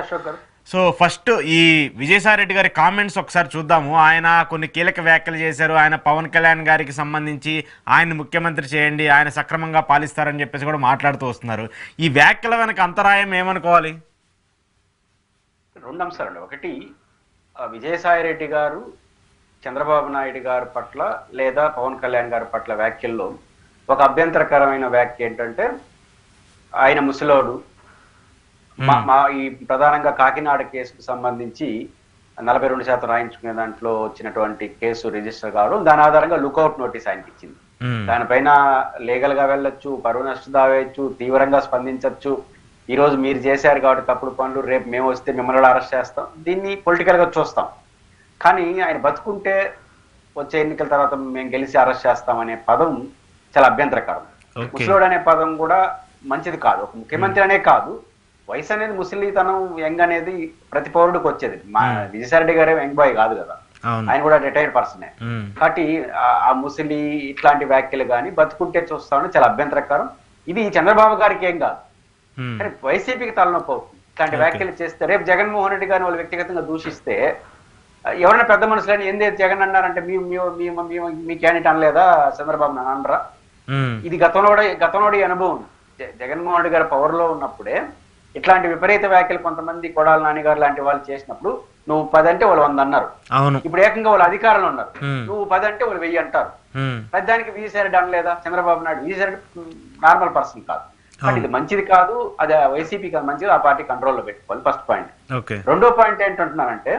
Ashok garu. So first ఈ విజయసాయి రెడ్డి గారి comments ఒకసారి చూద్దాము. ఆయన కొన్ని కీలక వ్యాఖ్యలు చేశారు. ఆయన పవన్ కళ్యాణ్ గారికి సంబంధించి ఆయన ముఖ్యమంత్రి చేయండి, ఆయన సక్రమంగా పాలిస్తారని చెప్పేసి కూడా మాట్లాడుతూ వస్తున్నారు. ఈ వ్యాఖ్యల వెనక అంతరాయం ఏమనుకోవాలి? రెండు అంశాలండి. ఒకటి, విజయసాయి రెడ్డి గారు చంద్రబాబు నాయుడు గారి పట్ల లేదా పవన్ కళ్యాణ్ గారి పట్ల వ్యాఖ్యల్లో ఒక అభ్యంతరకరమైన వ్యాఖ్య ఏంటంటే, ఆయన ముసలోడు, మా ఈ ప్రధానంగా కాకినాడ కేసుకు సంబంధించి 42% రాయించుకునే దాంట్లో వచ్చినటువంటి కేసు రిజిస్టర్ కావడం, దాని ఆధారంగా లుకౌట్ నోటీస్ ఆయనకి ఇచ్చింది. దానిపైన లీగల్ గా వెళ్ళొచ్చు, పరువు నష్టం దావేయచ్చు, తీవ్రంగా స్పందించవచ్చు. ఈ రోజు మీరు చేశారు కాబట్టి తప్పుడు పనులు, రేపు మేము వస్తే మిమ్మల్ని అరెస్ట్ చేస్తాం, దీన్ని పొలిటికల్ గా చూస్తాం. కానీ ఆయన బతుకుంటే వచ్చే ఎన్నికల తర్వాత మేము గెలిచి అరెస్ట్ చేస్తామనే పదం చాలా అభ్యంతరకరం. ముసలోడు అనే పదం కూడా మంచిది కాదు. ఒక ముఖ్యమంత్రి అనే కాదు, వయసు అనేది ముసలితనం, యంగ్ అనేది ప్రతి పౌరుడికి వచ్చేది. మా విజయసాయి రెడ్డి గారే యంగ్ బాయ్ కాదు కదా, ఆయన కూడా రిటైర్డ్ పర్సనే. కాబట్టి ఆ ముసలి ఇట్లాంటి వ్యాఖ్యలు కానీ బతుకుంటే చూస్తామని చాలా అభ్యంతరకరం. ఇది చంద్రబాబు గారికి ఏం కాదు, కానీ వైసీపీకి తలనొప్పి అవుతుంది ఇట్లాంటి వ్యాఖ్యలు చేస్తే. రేపు జగన్మోహన్ రెడ్డి గారిని వాళ్ళు వ్యక్తిగతంగా దూషిస్తే ఎవరైనా పెద్ద మనుషులని ఏందైతే జగన్ అన్నారంటే మీ క్యాండిడేట్ అనలేదా చంద్రబాబు నన్ను అనరా? ఇది గతంలో అనుభవం. జగన్మోహన్ రెడ్డి గారు పవర్ లో ఉన్నప్పుడే ఇట్లాంటి విపరీత వ్యాఖ్యలు కొంతమంది కొడాల నాన్నగారు లాంటి వాళ్ళు చేసినప్పుడు నువ్వు 10 అంటే వాళ్ళు 100 అన్నారు. ఇప్పుడు ఏకంగా వాళ్ళు అధికారంలో ఉన్నారు, నువ్వు 10 అంటే వాళ్ళు 1000 అంటారు. పెద్దానికి విజయసాయి రెడ్డి అనలేదా? చంద్రబాబు నాయుడు విజయసాయి రెడ్డి నార్మల్ పర్సన్ కాదు. బట్ ఇది మంచిది కాదు, అది వైసీపీకి అది మంచిది, ఆ పార్టీ కంట్రోల్లో పెట్టుకోవాలి. First point. రెండో పాయింట్ ఏంటంటున్నానంటే,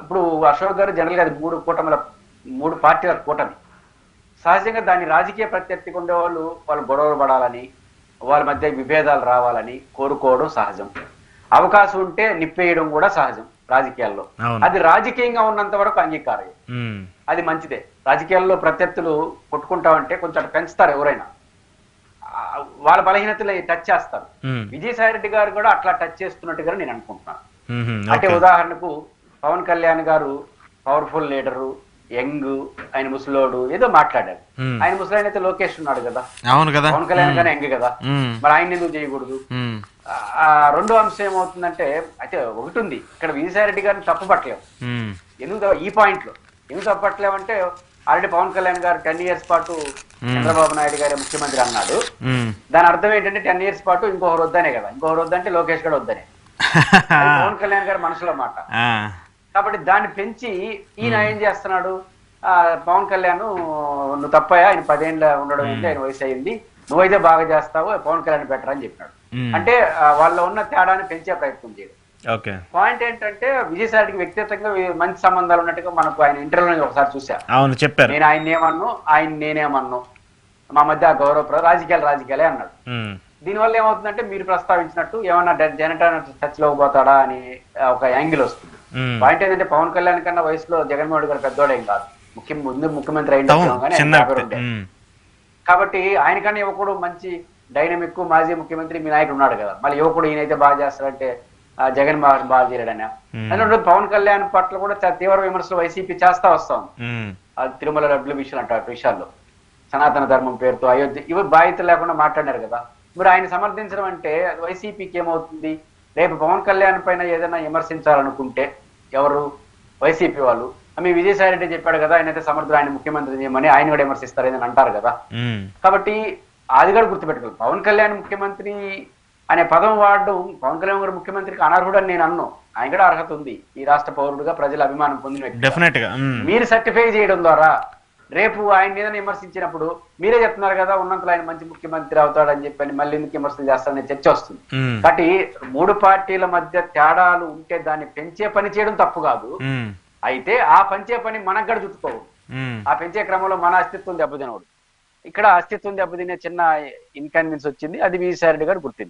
ఇప్పుడు అశోక్ గారు జనరల్ గా అది 3 పార్టీల కూటమి. సహజంగా దాని రాజకీయ ప్రత్యర్థికి ఉండేవాళ్ళు వాళ్ళు గొడవలు పడాలని, వాళ్ళ మధ్య విభేదాలు రావాలని కోరుకోవడం సహజం. అవకాశం ఉంటే నిప్పేయడం కూడా సహజం రాజకీయాల్లో. అది రాజకీయంగా ఉన్నంత వరకు అంగీకారం, అది మంచిదే. రాజకీయాల్లో ప్రత్యర్థులు కొట్టుకుంటామంటే కొంచెం పెంచుతారు, ఎవరైనా వాళ్ళ బలహీనతలు టచ్ చేస్తారు. విజయసాయి రెడ్డి గారు కూడా అట్లా టచ్ చేస్తున్నట్టుగా నేను అనుకుంటున్నాను. అంటే ఉదాహరణకు పవన్ కళ్యాణ్ గారు పవర్ఫుల్ లీడరు, యంగ్, ఆయన ముసలోడు ఏదో మాట్లాడారు. ఆయన ముసలాయన అయితే లోకేష్ ఉన్నాడు కదా, అవును కదా, పవన్ కళ్యాణ్ గానే యంగ్ కదా, మరి ఆయన ఎందుకు చేయకూడదు? రెండో అంశం ఏమవుతుందంటే, అయితే ఒకటి ఉంది ఇక్కడ, విజయసాయి రెడ్డి గారిని తప్పు పట్టలేము. ఎందుకు ఈ పాయింట్ లో ఎందుకు తప్పు పట్టలేమంటే, ఆల్రెడీ పవన్ కళ్యాణ్ గారు 10 years పాటు చంద్రబాబు నాయుడు గారి ముఖ్యమంత్రి అన్నాడు. దాని అర్థం ఏంటంటే 10 years పాటు ఇంకొకరు వద్దనే కదా, ఇంకొకరు వద్దంటే లోకేష్ గారు వద్దనే. పవన్ కళ్యాణ్ గారి మనసులో మాట. కాబట్టి దాన్ని పెంచి ఈయన ఏం చేస్తున్నాడు, పవన్ కళ్యాణ్ నువ్వు తప్పయా, ఆయన 10 ఏళ్ళ ఉండడం ఏంటి, ఆయన వయసు అయింది, నువ్వైతే బాగా చేస్తావు, పవన్ కళ్యాణ్ బెటర్ అని చెప్పినాడు. అంటే వాళ్ళ ఉన్న తేడాన్ని పెంచే ప్రయత్నం చేయడం. పాయింట్ ఏంటంటే, విజయసాయికి వ్యక్తిగతంగా మంచి సంబంధాలు ఉన్నట్టుగా మనకు ఆయన ఇంటర్వ్యూలో ఒకసారి చూశాను, చెప్పారు. నేను ఆయన ఏమన్ను, ఆయన నేనేమన్ను, మా మధ్య గౌరవ రాజకీయాలే అన్నాడు. దీనివల్ల ఏమవుతుందంటే, మీరు ప్రస్తావించినట్టు ఏమన్నా జనటన్ టచ్ లో పోతాడా అని ఒక యాంగిల్ వస్తుంది. పాయింట్ ఏంటంటే, పవన్ కళ్యాణ్ కన్నా వయసులో జగన్మోహన్ రెడ్డి గారు పెద్దోడేం కాదు, ముఖ్యమంత్రి అయింది. కాబట్టి ఆయనకన్నా యువకుడు మంచి డైనమిక్ మాజీ ముఖ్యమంత్రి మీ నాయకుడు ఉన్నాడు కదా, మళ్ళీ యువకుడు ఈయనైతే బాగా చేస్తాడంటే జగన్ బాగా చేయడని. అందులో పవన్ కళ్యాణ్ పట్ల కూడా తీవ్ర విమర్శలు వైసీపీ చేస్తా వస్తాం. అది తిరుమల డబ్బుల విషయాలు అంటారు, విషయాల్లో సనాతన ధర్మం పేరుతో అయోధ్య ఇవి బాధ్యత లేకుండా మాట్లాడారు కదా. మరి ఆయన సమర్థించడం అంటే వైసీపీకి ఏమవుతుంది, రేపు పవన్ కళ్యాణ్ పైన ఏదైనా విమర్శించాలనుకుంటే ఎవరు, వైసీపీ వాళ్ళు, మీ విజయసాయి రెడ్డి చెప్పాడు కదా ఆయన అయితే సమర్థుడు, ఆయన ముఖ్యమంత్రి చేయమని ఆయన కూడా విమర్శిస్తారు అని అంటారు కదా. కాబట్టి అది కూడా గుర్తుపెట్టుకోవాలి. పవన్ కళ్యాణ్ ముఖ్యమంత్రి అనే పదం వాడడం, పవన్ కళ్యాణ్ గారు ముఖ్యమంత్రికి అనర్హుడు అని నేను అన్నాను. ఆయన కూడా అర్హత ఉంది, ఈ రాష్ట్ర పౌరుడుగా ప్రజల అభిమానం పొందిన వ్యక్తి. మీరు సర్టిఫై చేయడం ద్వారా రేపు ఆయన మీద విమర్శించినప్పుడు మీరే చెప్తున్నారు కదా, ఉన్నంతలో ఆయన మంచి ముఖ్యమంత్రి అవుతాడని చెప్పని మళ్ళీ ఎందుకు విమర్శలు చేస్తారనే చర్చ వస్తుంది. కాబట్టి 3 పార్టీల మధ్య తేడాలు ఉంటే దాన్ని పెంచే పని చేయడం తప్పు కాదు. అయితే ఆ పెంచే పని మనకు కూడా చుట్టుకోవు. ఆ పెంచే క్రమంలో మన అస్తిత్వం దెబ్బతినవడు. ఇక్కడ అస్తిత్వం దెబ్బతినే చిన్న ఇన్కన్వీనియన్స్ వచ్చింది, అది విజయసాయి రెడ్డి గారు గుర్తింది.